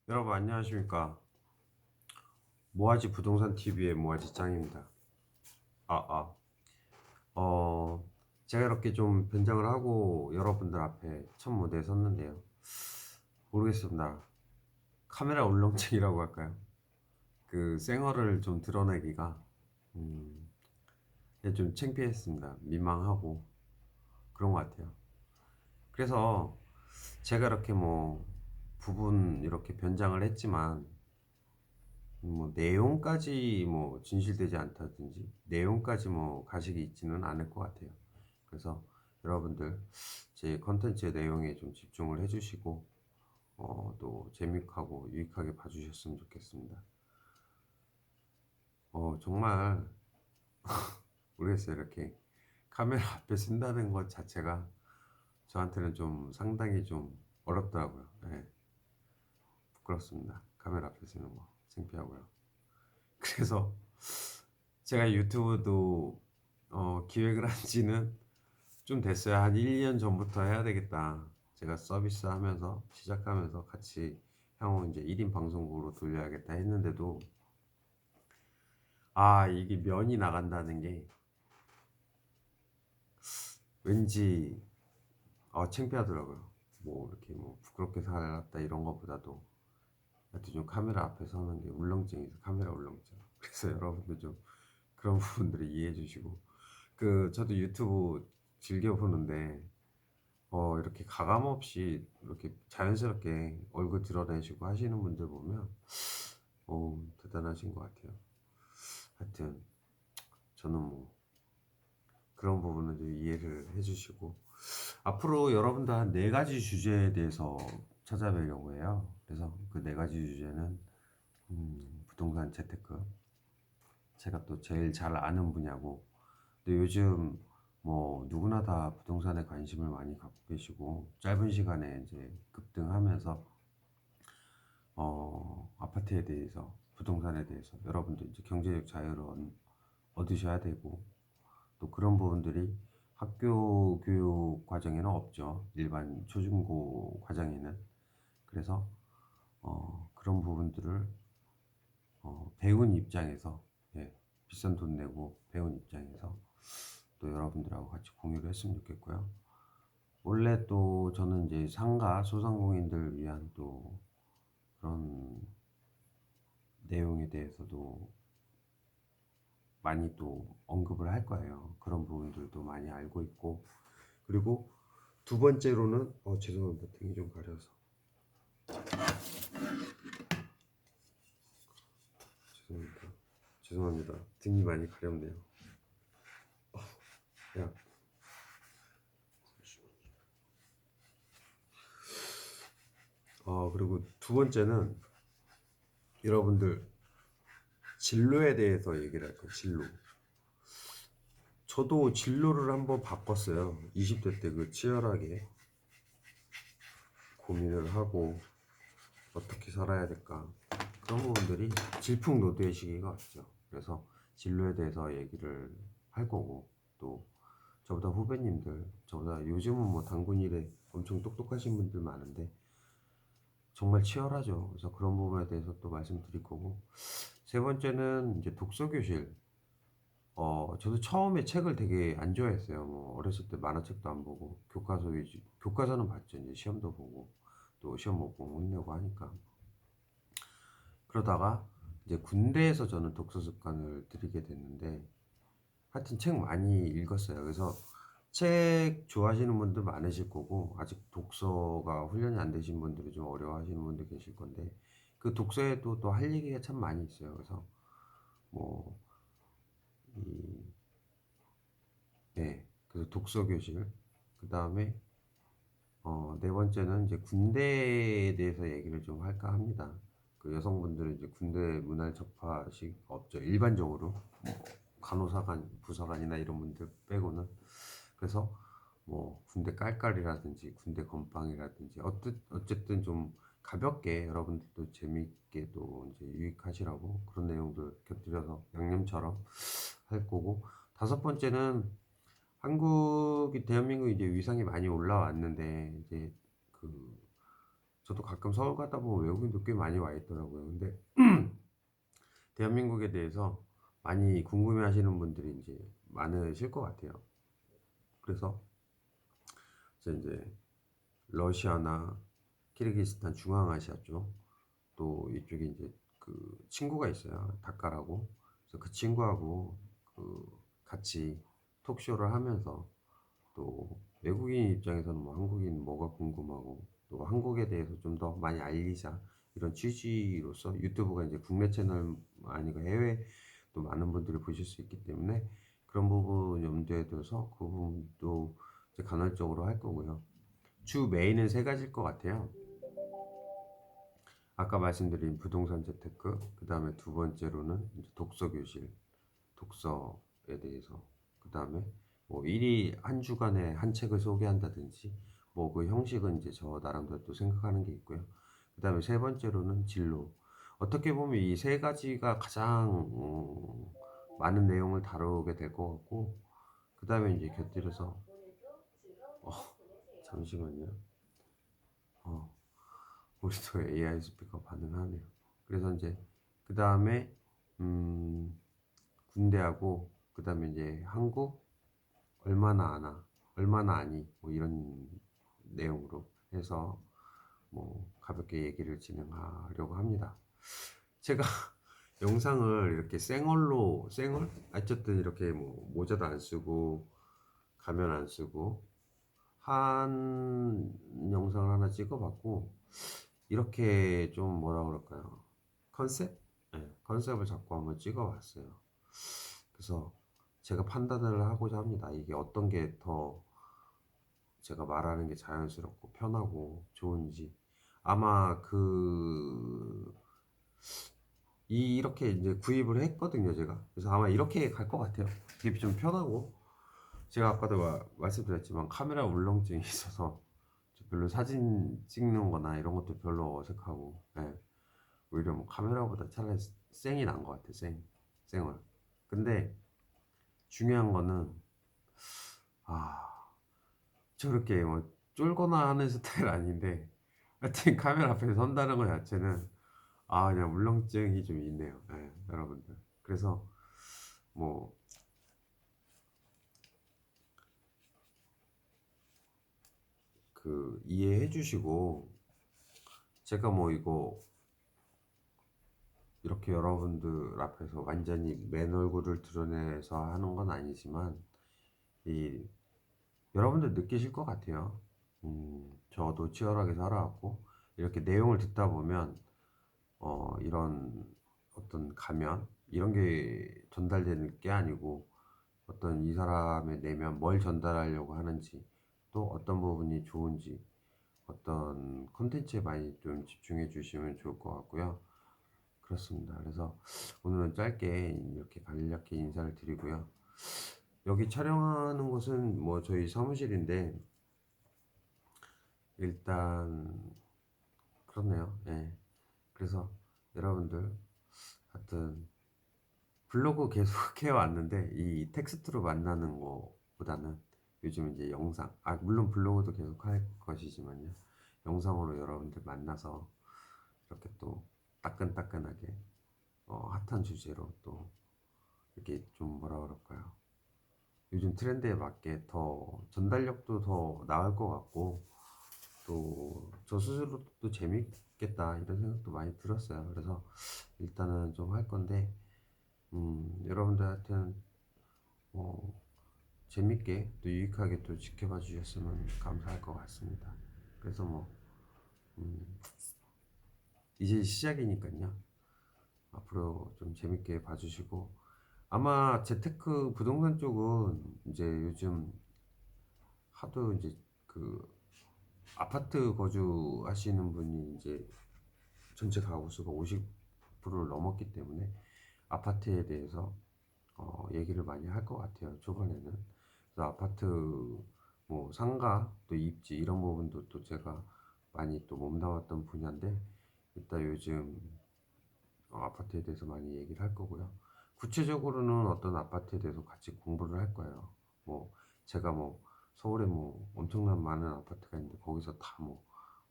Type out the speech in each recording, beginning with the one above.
여러분 안녕하십니까? 모아지 부동산 TV의 모아지 짱입니다. 아, 아. 어, 제가 이렇게 좀 변장을 하고 여러분들 앞에 첫 무대에 섰는데요. 모르겠습니다. 카메라 울렁증이라고 할까요? 그 생얼을 좀 드러내기가 음, 좀 창피했습니다. 민망하고 그런 것 같아요. 그래서 제가 이렇게 뭐 부분 이렇게 변장을 했지만 뭐 내용까지 뭐 진실되지 않다든지 내용까지 뭐 가식이 있지는 않을 것 같아요. 그래서 여러분들 제 컨텐츠의 내용에 좀 집중을 해주시고 또 재미있고 유익하게 봐주셨으면 좋겠습니다. 정말 모르겠어요. 이렇게 카메라 앞에 쓴다는 것 자체가 저한테는 좀 상당히 좀 어렵더라고요. 네, 부끄럽습니다. 카메라 앞에 쓰는 거 창피하고요. 그래서 제가 유튜브도 기획을 한 지는 좀 됐어요. 한 1, 2년 전부터 해야 되겠다. 제가 서비스 하면서 시작하면서 같이 향후 이제 1인 방송국으로 돌려야겠다 했는데도 이게 면이 나간다는 게 왠지 창피하더라고요. 뭐 이렇게 뭐 부끄럽게 살았다 이런 것보다도 하여튼 좀 카메라 앞에 서는 게 울렁증이죠. 카메라 울렁증. 그래서 여러분들 좀 그런 부분들을 이해해 주시고 저도 유튜브 즐겨 보는데 이렇게 가감 없이 이렇게 자연스럽게 얼굴 드러내시고 하시는 분들 보면 대단하신 것 같아요. 하여튼 저는 뭐 그런 부분은 좀 이해를 해주시고 앞으로 여러분들 한 네 가지 주제에 대해서 찾아뵈려고 해요. 그래서 그 네 가지 주제는 부동산 재테크, 제가 또 제일 잘 아는 분야고, 또 요즘 뭐 누구나 다 부동산에 관심을 많이 갖고 계시고 짧은 시간에 이제 급등하면서 아파트에 대해서, 부동산에 대해서 여러분들 이제 경제적 자유를 얻으셔야 되고, 또 그런 부분들이 학교 교육 과정에는 없죠. 일반 초중고 과정에는. 그래서 그런 부분들을 배운 입장에서, 예, 비싼 돈 내고 배운 입장에서 또 여러분들하고 같이 공유를 했으면 좋겠고요. 원래 또 저는 이제 상가 소상공인들 위한 또 그런 내용에 대해서도 많이 또 언급을 할 거예요. 그런 부분들도 많이 알고 있고, 그리고 두 번째로는 죄송합니다. 등이 좀 가려서 죄송합니다. 죄송합니다. 등이 많이 가렵네요. 야, 그리고 두 번째는 여러분들 진로에 대해서 얘기를 할 거예요. 진로. 저도 진로를 한번 바꿨어요. 20대 때 그 치열하게 고민을 하고 어떻게 살아야 될까, 그런 부분들이 질풍노도의 시기가 왔죠. 그래서 진로에 대해서 얘기를 할 거고, 또 저보다 후배님들, 저보다 요즘은 뭐 단군 일에 엄청 똑똑하신 분들 많은데 정말 치열하죠. 그래서 그런 부분에 대해서 또 말씀드릴 거고, 세 번째는 이제 독서교실. 저도 처음에 책을 되게 안 좋아했어요. 뭐 어렸을 때 만화책도 안 보고 교과서 위주, 교과서는 봤죠. 이제 시험도 보고 또 시험 못 보고 혼내고 하니까. 그러다가 이제 군대에서 저는 독서 습관을 들이게 됐는데, 하여튼 책 많이 읽었어요. 그래서 책 좋아하시는 분들 많으실 거고, 아직 독서가 훈련이 안 되신 분들이 좀 어려워하시는 분들 계실 건데, 그 독서에도 또 할 얘기가 참 많이 있어요. 그래서 뭐 이, 네, 그래서 독서 교실, 그 다음에 네 번째는 이제 군대에 대해서 얘기를 좀 할까 합니다. 그 여성분들은 이제 군대 문화를 접하식 없죠. 일반적으로 뭐 간호사관, 부사관이나 이런 분들 빼고는. 그래서 뭐 군대 깔깔이라든지 군대 건빵이라든지 어쨌든 좀 가볍게 여러분들도 재미있게 또 이제 유익하시라고 그런 내용들 곁들여서 양념처럼 할 거고, 다섯 번째는 한국이, 대한민국이 이제 위상이 많이 올라왔는데 이제 그 저도 가끔 서울 가다 보면 외국인도 꽤 많이 와 있더라고요. 근데 대한민국에 대해서 많이 궁금해하시는 분들이 인제 많으실 것 같아요. 그래서 제가 인제 러시아나 키르기스탄 중앙아시아 쪽, 또 이쪽에 인제 그 친구가 있어요, 닥가라고. 그래서 그 친구하고 그 같이 톡쇼를 하면서 또 외국인 입장에서는 뭐 한국인 뭐가 궁금하고 또 한국에 대해서 좀 더 많이 알리자, 이런 취지로서 유튜브가 이제 국내 채널 아니고 해외 또 많은 분들이 보실 수 있기 때문에 그런 부분 염두에 둬서 그 부분도 이제 간헐적으로 할 거고요. 주 메인은 세 가지일 것 같아요. 아까 말씀드린 부동산 재테크, 그다음에 두 번째로는 이제 독서 교실, 독서에 대해서, 그다음에 뭐 일이 한 주간에 한 책을 소개한다든지 뭐 그 형식은 이제 저 나름대로 또 생각하는 게 있고요. 그다음에 세 번째로는 진로. 어떻게 보면 이 세 가지가 가장 많은 내용을 다루게 될 것 같고, 그다음에 이제 곁들여서 어 잠시만요. 어 우리 또 AI 스피커 반응하네요. 그래서 이제 그다음에 음 군대하고, 그다음에 이제 한국 얼마나 아나, 얼마나 아니, 뭐 이런 내용으로 해서 뭐 가볍게 얘기를 진행하려고 합니다. 제가 영상을 이렇게 생얼? 어쨌든 이렇게 뭐 모자도 안 쓰고 가면 안 쓰고 한 영상을 하나 찍어봤고, 이렇게 좀 뭐라 그럴까요? 컨셉? 네, 컨셉을 잡고 한번 찍어봤어요. 그래서 제가 판단을 하고자 합니다. 이게 어떤 게 더 제가 말하는 게 자연스럽고 편하고 좋은지. 아마 이렇게 이제 구입을 했거든요, 제가. 그래서 아마 이렇게 갈 것 같아요. 이게 좀 편하고, 제가 아까도 말씀드렸지만 카메라 울렁증이 있어서 별로 사진 찍는 거나 이런 것도 별로 어색하고, 예. 오히려 뭐 카메라보다 차라리 쌩이 난 것 같아요, 쌩얼. 근데 중요한 거는, 아, 저렇게 뭐 쫄거나 하는 스타일 아닌데, 하여튼 카메라 앞에 선다는 것 자체는, 그냥 울렁증이 좀 있네요. 예, 여러분들. 그래서 뭐 그 이해해 주시고, 제가 뭐 이거 이렇게 여러분들 앞에서 완전히 맨 얼굴을 드러내서 하는 건 아니지만, 이 여러분들 느끼실 것 같아요. 저도 치열하게 살아왔고, 이렇게 내용을 듣다 보면 이런 어떤 가면 이런 게 전달되는 게 아니고, 어떤 이 사람의 내면 뭘 전달하려고 하는지, 또 어떤 부분이 좋은지, 어떤 콘텐츠에 많이 좀 집중해 주시면 좋을 것 같고요. 그렇습니다. 그래서 오늘은 짧게 이렇게 간략히 인사를 드리고요. 여기 촬영하는 곳은 뭐 저희 사무실인데, 일단 그렇네요. 예. 그래서 여러분들 하여튼 블로그 계속 해왔는데 이 텍스트로 만나는 것보다는 요즘 이제 영상, 물론 블로그도 계속 할 것이지만요, 영상으로 여러분들 만나서 이렇게 또 따끈따끈하게 핫한 주제로 또 이렇게 좀 뭐라 그럴까요, 요즘 트렌드에 맞게 더 전달력도 더 나을 것 같고, 또 저 스스로도 또 재밌겠다 이런 생각도 많이 들었어요. 그래서 일단은 좀 할 건데, 여러분들 하여튼 뭐 재밌게 또 유익하게 또 지켜봐 주셨으면 감사할 것 같습니다. 그래서 뭐 음, 이제 시작이니까요. 앞으로 좀 재밌게 봐주시고, 아마 재테크 부동산 쪽은 이제 요즘 하도 이제 그 아파트 거주하시는 분이 이제 전체 가구 수가 50%를 넘었기 때문에 아파트에 대해서 얘기를 많이 할 것 같아요, 초반에는. 그래서 아파트 뭐 상가 또 입지 이런 부분도 또 제가 많이 또 몸담았던 분야인데, 일단 요즘 아파트에 대해서 많이 얘기를 할 거고요. 구체적으로는 어떤 아파트에 대해서 같이 공부를 할 거예요. 뭐 제가 뭐 서울에 뭐 엄청난 많은 아파트가 있는데 거기서 다 뭐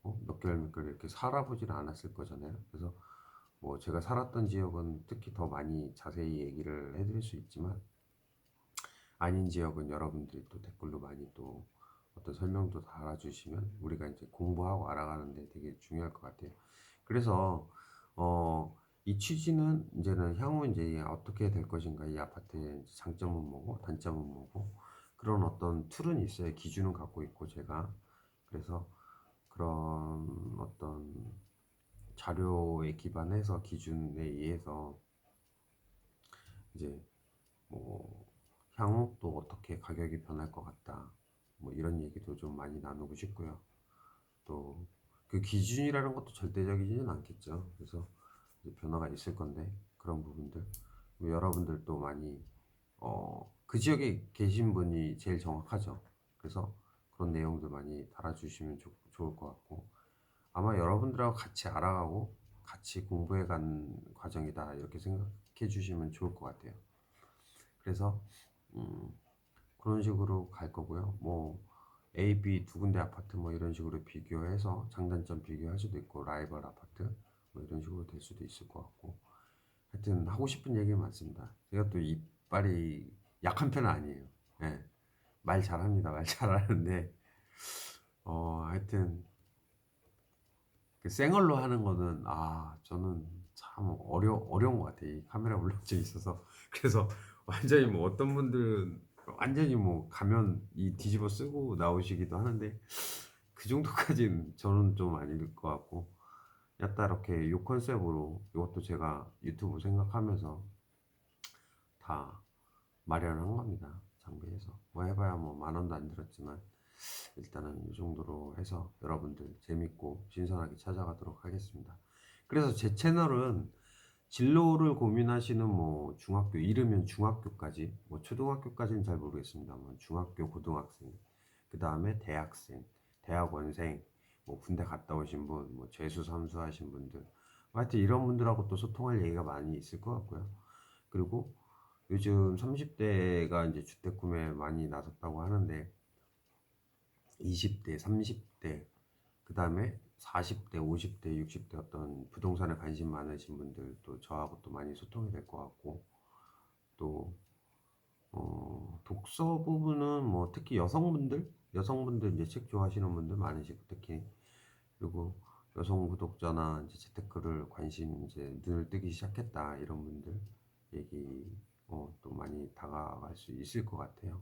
몇 개월 몇 개월 이렇게 살아보지는 않았을 거잖아요. 그래서 뭐 제가 살았던 지역은 특히 더 많이 자세히 얘기를 해드릴 수 있지만 아닌 지역은 여러분들이 또 댓글로 많이 또 어떤 설명도 달아주시면 우리가 이제 공부하고 알아가는데 되게 중요할 것 같아요. 그래서 이 취지는 이제는 향후 이제 어떻게 될 것인가, 이 아파트의 장점은 뭐고 단점은 뭐고 그런 어떤 툴은 있어요. 기준은 갖고 있고 제가 그래서 그런 어떤 자료에 기반해서 기준에 의해서 이제 뭐 향후 또 어떻게 가격이 변할 것 같다. 뭐 이런 얘기도 좀 많이 나누고 싶고요. 또 그 기준이라는 것도 절대적이지는 않겠죠. 그래서 이제 변화가 있을 건데 그런 부분들 뭐 여러분들도 많이 그 지역에 계신 분이 제일 정확하죠. 그래서 그런 내용들 많이 달아주시면 좋을 것 같고 아마 여러분들하고 같이 알아가고 같이 공부해 간 과정이다 이렇게 생각해 주시면 좋을 것 같아요. 그래서 음, 그런 식으로 갈 거고요. 뭐 A, B 두 군데 아파트 뭐 이런 식으로 비교해서 장단점 비교할 수도 있고 라이벌 아파트 뭐 이런 식으로 될 수도 있을 것 같고 하여튼 하고 싶은 얘기 많습니다. 제가 또 이빨이 약한 편은 아니에요. 예, 말 잘합니다. 말 잘하는데 하여튼 그 생얼로 하는 거는 저는 참 어려운 것 같아요. 이 카메라 울렁증이 있어서 그래서 완전히 뭐 어떤 분들은 완전히 뭐 가면 이 뒤집어 쓰고 나오시기도 하는데 그 정도까지는 저는 좀 아닐 것 같고 약간 이렇게 요 컨셉으로 이것도 제가 유튜브 생각하면서 다 마련한 겁니다. 장비에서 뭐 해봐야 뭐 10,000원도 안 들었지만 일단은 이 정도로 해서 여러분들 재밌고 신선하게 찾아가도록 하겠습니다. 그래서 제 채널은 진로를 고민하시는 뭐 중학교 이르면 중학교까지 뭐 초등학교까지는 잘 모르겠습니다만 중학교 고등학생 그 다음에 대학생 대학원생 뭐 군대 갔다 오신 분 뭐 재수 삼수하신 분들 하여튼 이런 분들하고 또 소통할 얘기가 많이 있을 것 같고요. 그리고 요즘 30대가 이제 주택 구매 많이 나섰다고 하는데 20대, 30대, 그 다음에 40대, 50대, 60대 어떤 부동산에 관심 많으신 분들 또 저하고 또 많이 소통이 될 것 같고 또 독서 부분은 뭐 특히 여성분들 이제 책 좋아하시는 분들 많으시고 특히 그리고 여성 구독자나 이제 재테크를 관심 이제 눈을 뜨기 시작했다 이런 분들 얘기 또 많이 다가갈 수 있을 것 같아요.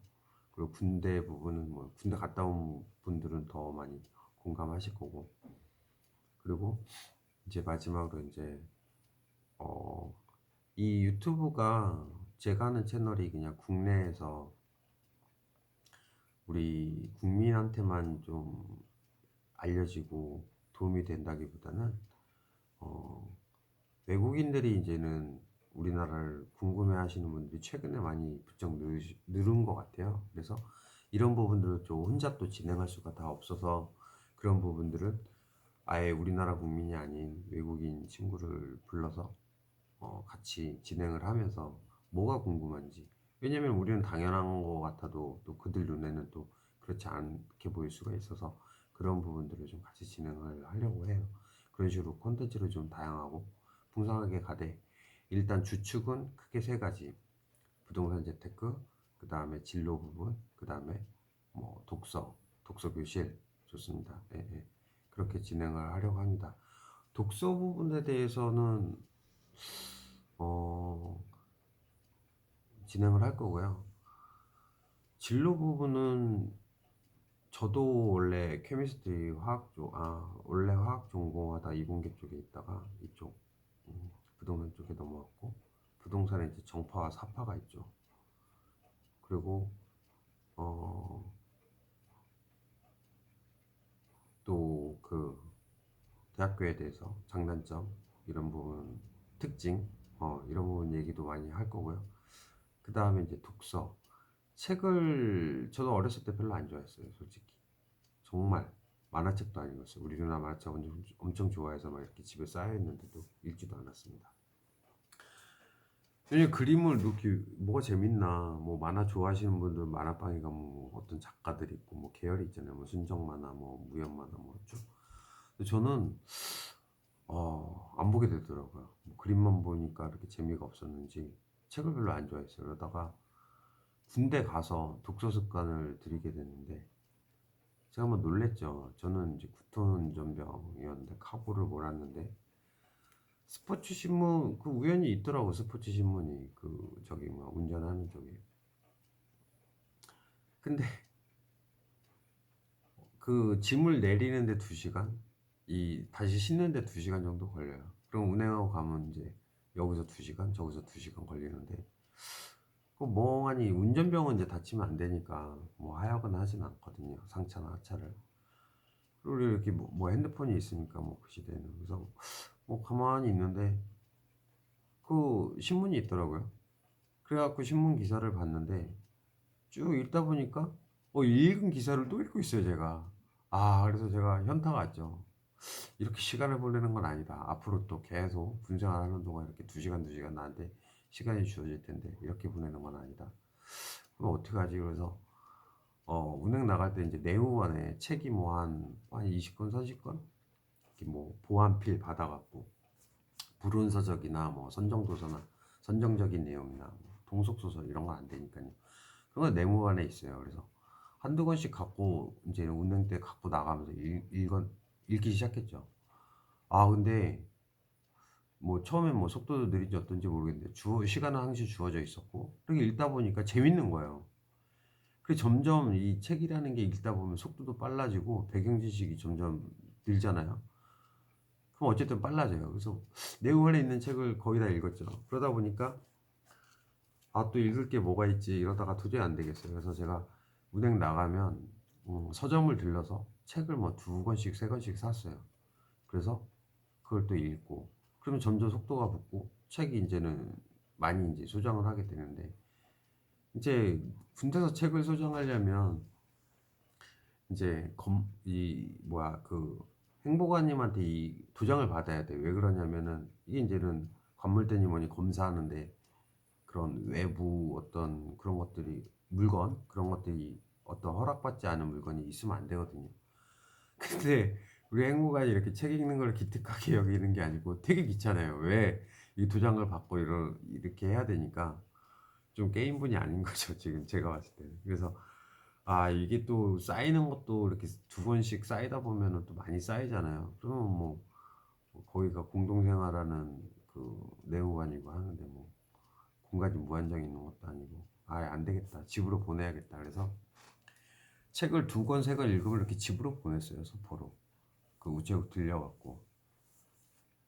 그리고 군대 부분은 뭐 군대 갔다 온 분들은 더 많이 공감하실 거고 그리고 이제 마지막으로 이제 어, 이 유튜브가 제가 하는 채널이 그냥 국내에서 우리 국민한테만 좀 알려지고 도움이 된다기보다는 어, 외국인들이 이제는 우리나라를 궁금해하시는 분들이 최근에 많이 부쩍 늘은 것 같아요. 그래서 이런 부분들을 좀 혼자 또 진행할 수가 다 없어서 그런 부분들은 아예 우리나라 국민이 아닌 외국인 친구를 불러서 같이 진행을 하면서 뭐가 궁금한지 왜냐면 우리는 당연한 것 같아도 또 그들 눈에는 또 그렇지 않게 보일 수가 있어서 그런 부분들을 좀 같이 진행을 하려고 해요. 그런 식으로 콘텐츠를 좀 다양하고 풍성하게 가되 일단 주축은 크게 세 가지 부동산 재테크 그 다음에 진로 부분 그 다음에 뭐 독서 교실 좋습니다. 예, 예. 그렇게 진행을 하려고 합니다. 독서 부분에 대해서는 어, 진행을 할 거고요. 진로 부분은 저도 원래 케미스트리 화학 쪽, 원래 화학 전공하다 이공계 쪽에 있다가 이쪽 부동산 쪽에 넘어왔고 부동산에 이제 정파와 사파가 있죠. 그리고 어, 또 그 대학교에 대해서 장단점 이런 부분 특징 이런 부분 얘기도 많이 할 거고요. 그 다음에 이제 독서 책을 저도 어렸을 때 별로 안 좋아했어요, 솔직히. 정말 만화책도 안 읽었어요. 우리 누나 만화책 엄청 좋아해서 막 이렇게 집에 쌓여 있는데도 읽지도 않았습니다. 왜냐면 그림을 이렇게 뭐가 재밌나 뭐 만화 좋아하시는 분들 만화방에 가면 뭐 어떤 작가들 있고 뭐 계열이 있잖아요. 뭐 순정 만화, 뭐 무협 만화, 뭐 쭉 근데 저는 안 보게 되더라고요. 뭐 그림만 보니까 이렇게 재미가 없었는지 책을 별로 안 좋아했어요. 그러다가 군대 가서 독서 습관을 들이게 됐는데 제가 한번 놀랬죠. 저는 이제 구토운전병이었는데 각오를 몰았는데 스포츠 신문 그 우연히 있더라고. 스포츠 신문이 그 저기 뭐 운전하는 쪽에. 근데 그 짐을 내리는데 2시간, 이 다시 싣는데 2시간 정도 걸려요. 그럼 운행하고 가면 이제 여기서 2시간, 저기서 2시간 걸리는데 그 멍하니 운전병은 이제 다치면 안 되니까 뭐 하야거나 하진 않거든요. 상처나 하차를. 그리고 이렇게 뭐 핸드폰이 있으니까 뭐 그 시대에는 그래서 뭐 가만히 있는데 그 신문이 있더라고요. 그래갖고 신문 기사를 봤는데 쭉 읽다 보니까 읽은 기사를 또 읽고 있어요, 제가. 그래서 제가 현타가 왔죠. 이렇게 시간을 보내는 건 아니다. 앞으로 또 계속 군생활하는 동안 이렇게 2시간 나한테 시간이 주어질 텐데 이렇게 보내는 건 아니다. 그럼 어떻게 하지? 그래서 운행 나갈 때 이제 내후반에 책이 뭐 한 20권, 30권? 이렇게 뭐 보안필 받아갖고 불운서적이나 뭐 선정도서나 선정적인 내용이나 뭐 동속소설 이런 건 안 되니까요. 그건 내무반에 있어요. 그래서 한두 권씩 갖고 이제 운행 때 갖고 나가면서 읽기 시작했죠. 근데 뭐 처음엔 뭐 속도도 느린지 어떤지 모르겠는데 시간은 항시 주어져 있었고 그렇게 읽다 보니까 재밌는 거예요. 그래서 점점 이 책이라는 게 읽다 보면 속도도 빨라지고 배경 지식이 점점 늘잖아요. 그럼 어쨌든 빨라져요. 그래서 내용 안에 있는 책을 거의 다 읽었죠. 그러다 보니까 또 읽을 게 뭐가 있지 이러다가 도저히 안 되겠어요. 그래서 제가 운행 나가면 서점을 들러서 책을 뭐 2권씩 3권씩 샀어요. 그래서 그걸 또 읽고 그러면 점점 속도가 붙고 책이 이제는 많이 이제 소장을 하게 되는데 이제 군대에서 책을 소장하려면 이제 이 뭐야 그 행보관님한테 이 도장을 받아야 돼. 왜 그러냐면은 이게 이제는 관물대니 뭐니 검사하는데 그런 외부 어떤 그런 것들이 물건 그런 것들이 어떤 허락받지 않은 물건이 있으면 안 되거든요. 근데 우리 행복관이 이렇게 책 읽는 걸 기특하게 여기는 게 아니고 되게 귀찮아요. 왜 이 도장을 받고 이렇게 해야 되니까 좀 게임분이 아닌 거죠. 지금 제가 봤을 때는. 그래서 이게 또 쌓이는 것도 이렇게 2권씩 쌓이다 보면은 또 많이 쌓이잖아요. 그러면 뭐 거기가 공동생활하는 그 내무관이고 하는데 뭐 공간이 무한정 있는 것도 아니고 안 되겠다. 집으로 보내야겠다. 그래서 책을 2권, 3권 읽으면 이렇게 집으로 보냈어요. 소포로. 그 우체국 들려갖고.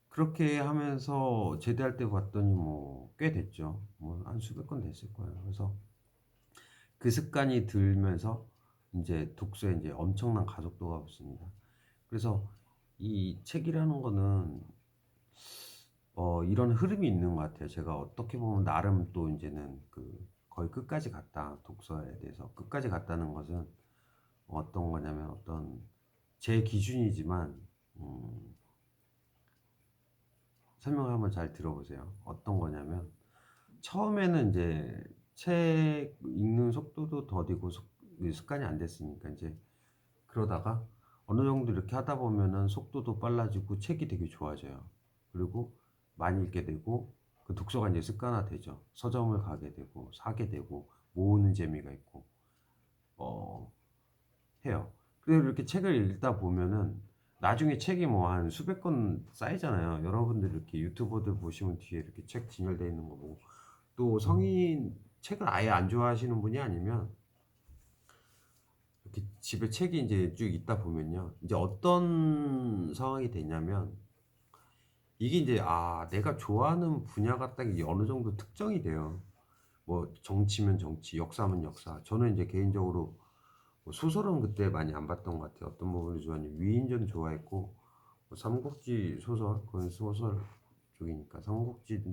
그렇게 하면서 제대할 때 봤더니 뭐 꽤 됐죠. 뭐 한 수백 건 됐을 거예요. 그래서 그 습관이 들면서 이제 독서에 이제 엄청난 가속도가 붙습니다. 그래서 이 책이라는 거는 이런 흐름이 있는 것 같아요. 제가 어떻게 보면 나름 또 이제는 그 거의 끝까지 갔다. 독서에 대해서 끝까지 갔다는 것은 어떤 거냐면 어떤 제 기준이지만 설명을 한번 잘 들어보세요. 어떤 거냐면 처음에는 이제 책 읽는 속도도 더디고 습관이 안 됐으니까 이제 그러다가 어느 정도 이렇게 하다 보면은 속도도 빨라지고 책이 되게 좋아져요. 그리고 많이 읽게 되고 그 독서가 이제 습관화되죠. 서점을 가게 되고 사게 되고 모으는 재미가 있고 어 해요. 그리고 이렇게 책을 읽다 보면은 나중에 책이 뭐 한 수백 권 쌓이잖아요. 여러분들 이렇게 유튜버들 보시면 뒤에 이렇게 책 진열되어 있는 거 보고 또 성인 책을 아예 안 좋아하시는 분이 아니면 이렇게 집에 책이 이제 쭉 있다 보면요. 이제 어떤 상황이 되냐면 이게 이제 내가 좋아하는 분야가 딱 이제 어느 정도 특정이 돼요. 뭐 정치면 정치, 역사면 역사. 저는 이제 개인적으로 뭐 소설은 그때 많이 안 봤던 것 같아요. 어떤 부분을 좋아하니 위인전 좋아했고 뭐 삼국지 소설, 그건 소설 쪽이니까 삼국지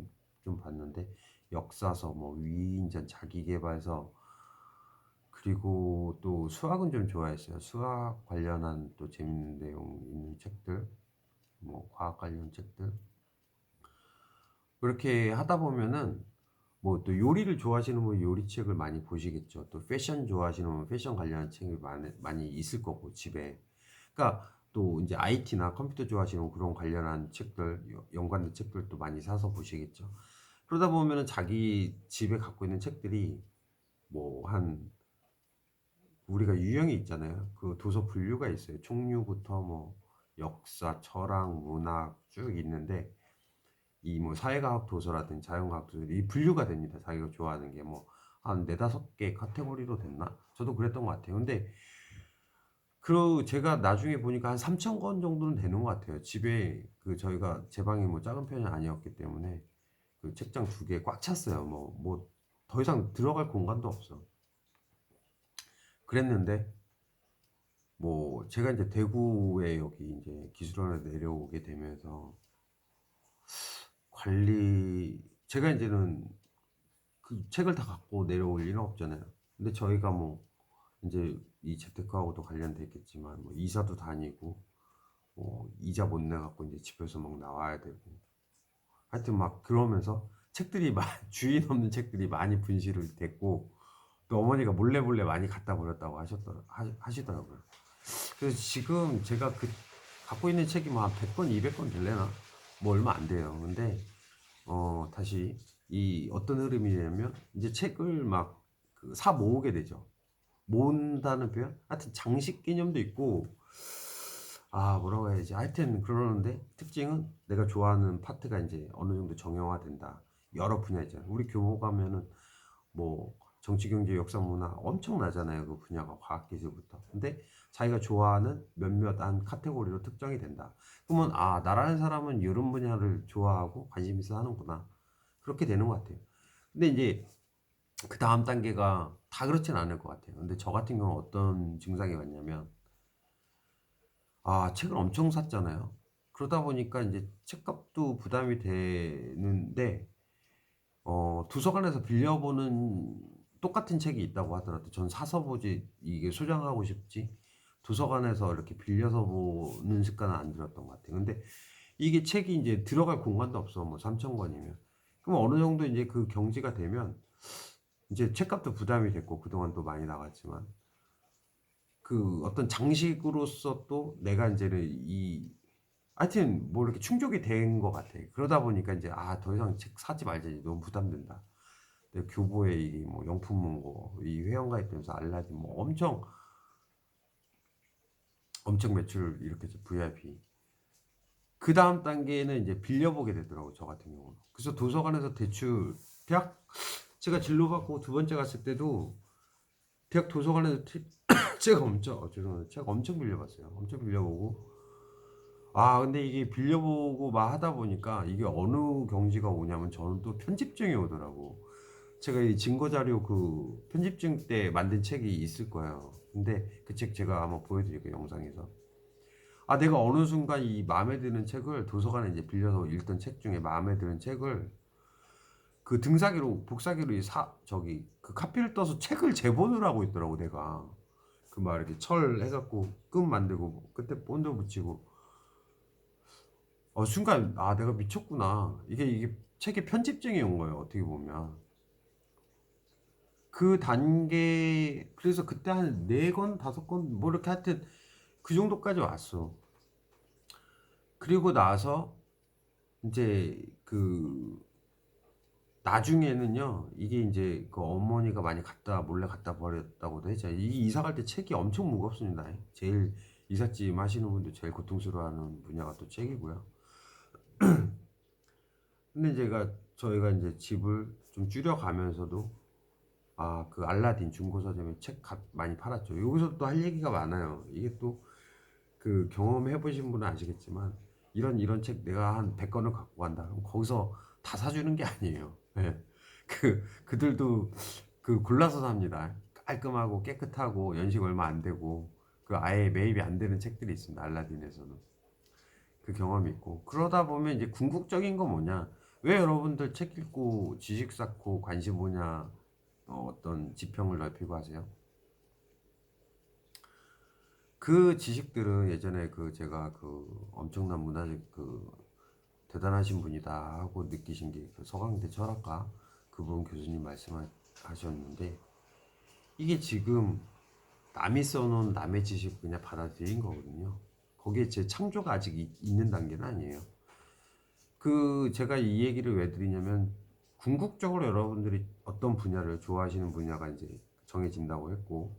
좀 봤는데 역사서, 뭐 위인전, 자기계발서 그리고 또 수학은 좀 좋아했어요. 수학 관련한 또 재밌는 내용 있는 책들, 뭐 과학 관련 책들. 그렇게 하다 보면은 뭐 또 요리를 좋아하시는 분은 요리책을 많이 보시겠죠. 또 패션 좋아하시는 분은 패션 관련한 책이 많이 있을 거고 집에. 그러니까 또 이제 IT나 컴퓨터 좋아하시는 그런 관련한 책들, 연관된 책들도 많이 사서 보시겠죠. 그러다 보면은 자기 집에 갖고 있는 책들이 뭐 한 우리가 유형이 있잖아요. 그 도서 분류가 있어요. 총류부터 뭐 역사, 철학, 문학 쭉 있는데 이 뭐 사회과학 도서라든지 자연과학 도서 이 분류가 됩니다. 자기가 좋아하는 게 뭐 한 네다섯 개 카테고리로 됐나? 저도 그랬던 것 같아요. 근데 그 제가 나중에 보니까 한 3천 권 정도는 되는 것 같아요. 집에 그 저희가 제 방이 뭐 작은 편이 아니었기 때문에 그 책장 두 개 꽉 찼어요. 뭐 더 이상 들어갈 공간도 없어. 그랬는데 뭐 제가 이제 대구에 여기 이제 기술원에 내려오게 되면서 관리 제가 이제는 그 책을 다 갖고 내려올 일은 없잖아요. 근데 저희가 뭐 이제 이 재테크하고도 관련돼 있겠지만 뭐 이사도 다니고 뭐 이자 못 내 갖고 이제 집에서 막 나와야 되고 하여튼 막 그러면서 책들이 주인 없는 책들이 많이 분실을 됐고 또 어머니가 몰래 몰래 많이 갖다 버렸다고 하시더라고요. 그래서 지금 제가 그 갖고 있는 책이 뭐 한 100권, 200권 될래나? 뭐 얼마 안 돼요. 근데 다시 이 어떤 흐름이냐면 이제 책을 막 그 사 모으게 되죠. 모은다는 표현? 하여튼 장식 개념도 있고 뭐라고 해야지. 하여튼 그러는데 특징은 내가 좋아하는 파트가 이제 어느 정도 정형화된다. 여러 분야 있잖아요. 우리 교보 가면은 뭐 정치, 경제, 역사, 문화 엄청나잖아요. 그 분야가 과학기술부터. 근데 자기가 좋아하는 몇몇 한 카테고리로 특정이 된다. 그러면 나라는 사람은 이런 분야를 좋아하고 관심 있어 하는구나. 그렇게 되는 것 같아요. 근데 이제 그 다음 단계가 다 그렇진 않을 것 같아요. 근데 저 같은 경우는 어떤 증상이 왔냐면 책을 엄청 샀잖아요. 그러다 보니까 이제 책값도 부담이 되는데 도서관에서 빌려보는 똑같은 책이 있다고 하더라도 전 사서 보지 이게 소장하고 싶지 도서관에서 이렇게 빌려서 보는 습관은 안 들었던 것 같아요. 근데 이게 책이 이제 들어갈 공간도 없어. 뭐 3천 권이면. 그럼 어느 정도 이제 그 경지가 되면 이제 책값도 부담이 됐고 그동안 또 많이 나갔지만 그 어떤 장식으로서 또 내가 이제는 하여튼 뭐 이렇게 충족이 된 것 같아. 그러다 보니까 이제 더 이상 책 사지 말자. 너무 부담된다. 내 교보에 이 뭐 용품 문고 이 회원가입되면서 알라딘 뭐 엄청 매출 이렇게 해서 VIP. 그 다음 단계는 이제 빌려보게 되더라고 저 같은 경우는. 그래서 도서관에서 대출 대학 제가 진로 받고 두 번째 갔을 때도 대학 도서관에서 책 엄청 죄송합니다. 책 엄청 빌려봤어요. 엄청 빌려보고 근데 이게 빌려보고 막 하다 보니까 이게 어느 경지가 오냐면 저는 또 편집증이 오더라고. 제가 이 증거자료 그 편집증 때 만든 책이 있을 거예요. 근데 그 책 제가 한번 보여드릴게요, 영상에서. 내가 어느 순간 이 마음에 드는 책을 도서관에 이제 빌려서 읽던 책 중에 마음에 드는 책을 그 등사기로, 복사기로 저기, 그 카피를 떠서 책을 재본을 하고 있더라고, 내가. 그 막 이렇게 철 해갖고 끈 만들고 끝에 본드 붙이고. 순간, 내가 미쳤구나. 이게 책의 편집증이 온 거예요, 어떻게 보면. 그 단계 그래서 그때 한 4권 5권 뭐 이렇게 하여튼 그 정도까지 왔어. 그리고 나서 이제 그 나중에는요 이게 이제 그 어머니가 많이 몰래 갖다 버렸다고도 했잖아요. 이 이사 갈 때 책이 엄청 무겁습니다. 제일 이삿짐 하시는 분들 제일 고통스러워하는 분야가 또 책이고요. 근데 저희가 이제 집을 좀 줄여가면서도 그 알라딘 중고서점에 책 많이 팔았죠. 여기서 또 할 얘기가 많아요. 이게 또 그 경험해 보신 분은 아시겠지만 이런 책 내가 한 100권을 갖고 간다. 그럼 거기서 다 사주는 게 아니에요. 예. 그들도 그 골라서 삽니다. 깔끔하고 깨끗하고 연식 얼마 안 되고 그 아예 매입이 안 되는 책들이 있습니다. 알라딘에서는. 그 경험이 있고 그러다 보면 이제 궁극적인 건 뭐냐? 왜 여러분들 책 읽고 지식 쌓고 관심 뭐냐? 어떤 지평을 넓히고 하세요? 그 지식들은 예전에 그 제가 그 엄청난 문화적 그 대단하신 분이다 하고 느끼신 게그 서강대 철학과 그분 교수님 말씀하셨는데 이게 지금 남이 써놓은 남의 지식 그냥 받아들인 거거든요. 거기에 제 창조가 아직 있는 단계는 아니에요. 제가 이 얘기를 왜 드리냐면 궁극적으로 여러분들이 어떤 분야를 좋아하시는 분야가 이제 정해진다고 했고,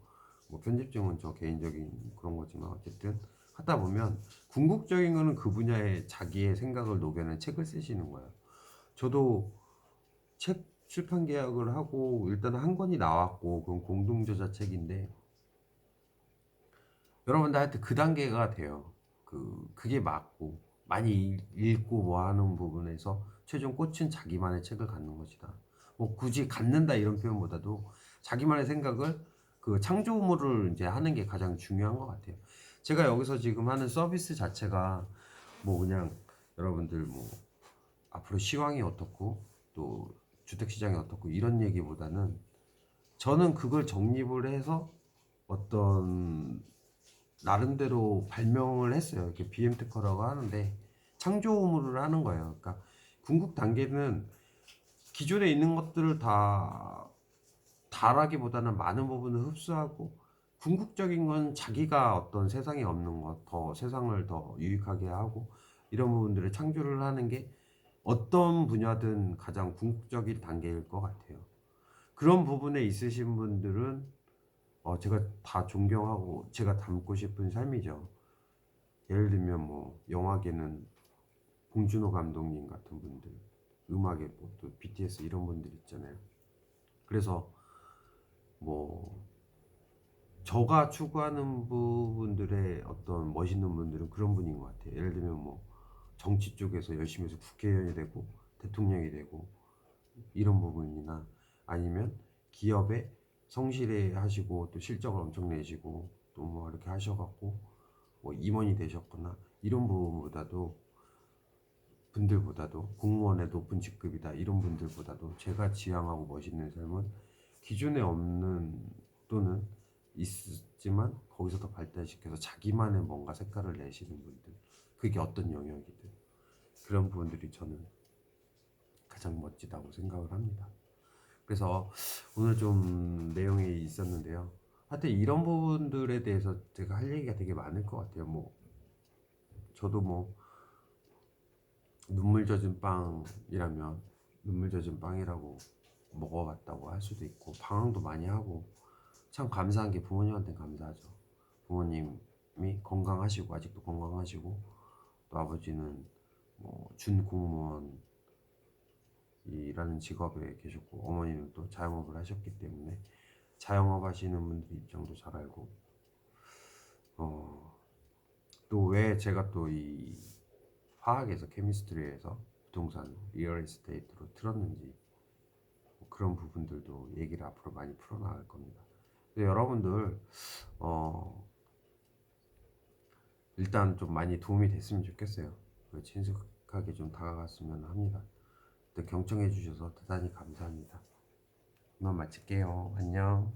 뭐 편집증은 저 개인적인 그런 거지만 어쨌든 하다 보면 궁극적인 거는 그 분야에 자기의 생각을 녹여낸 책을 쓰시는 거예요. 저도 책 출판 계약을 하고 일단 한 권이 나왔고, 그건 공동저자 책인데 여러분들 하여튼 그 단계가 돼요. 그게 맞고 많이 읽고 뭐 하는 부분에서 최종 꽃은 자기만의 책을 갖는 것이다. 뭐 굳이 갖는다 이런 표현보다도 자기만의 생각을 창조물을 이제 하는 게 가장 중요한 것 같아요. 제가 여기서 지금 하는 서비스 자체가 뭐 그냥 여러분들 뭐 앞으로 시황이 어떻고 또 주택시장이 어떻고 이런 얘기보다는 저는 그걸 정립을 해서 어떤 나름대로 발명을 했어요. 이렇게 BM 특허라고 하는데 창조물을 하는 거예요. 그러니까 궁극 단계는 기존에 있는 것들을 다라기보다는 많은 부분을 흡수하고, 궁극적인 건 자기가 어떤 세상에 없는 것, 더 세상을 더 유익하게 하고 이런 부분들을 창조를 하는 게 어떤 분야든 가장 궁극적인 단계일 것 같아요. 그런 부분에 있으신 분들은 제가 다 존경하고 제가 닮고 싶은 삶이죠. 예를 들면 뭐 영화계는 봉준호 감독님 같은 분들, 음악에 뭐또 BTS 이런 분들 있잖아요. 그래서 뭐 저가 추구하는 부분들의 어떤 멋있는 분들은 그런 분인 것 같아요. 예를 들면 뭐 정치 쪽에서 열심히 해서 국회의원이 되고 대통령이 되고 이런 부분이나, 아니면 기업에 성실히 하시고 또 실적을 엄청 내시고 또 뭐 이렇게 하셔갖고 뭐 임원이 되셨거나 이런 분들보다도 공무원의 높은 직급이다 이런 분들보다도 제가 지향하고 멋있는 삶은 기존에 없는, 또는 있지만 거기서 더 발달시켜서 자기만의 뭔가 색깔을 내시는 분들, 그게 어떤 영역이든 그런 부분들이 저는 가장 멋지다고 생각을 합니다. 그래서 오늘 좀 내용이 있었는데요. 하여튼 이런 부분들에 대해서 제가 할 얘기가 되게 많을 것 같아요. 뭐 저도 뭐 눈물 젖은 빵이라면 눈물 젖은 빵이라고 먹어봤다고 할 수도 있고, 방황도 많이 하고 참 감사한 게 부모님한테 감사하죠. 부모님이 건강하시고 아직도 건강하시고, 또 아버지는 뭐 준공무원이라는 직업에 계셨고, 어머니는 또 자영업을 하셨기 때문에 자영업 하시는 분들 입장도 잘 알고, 또 왜 제가 또 이 화학에서 케미스트리에서 부동산 리얼 에스테이트로 틀었는지, 그런 부분들도 얘기를 앞으로 많이 풀어나갈 겁니다. 여러분들 일단 좀 많이 도움이 됐으면 좋겠어요. 친숙하게 좀 다가갔으면 합니다. 또 경청해 주셔서 대단히 감사합니다. 이만 마칠게요. 안녕.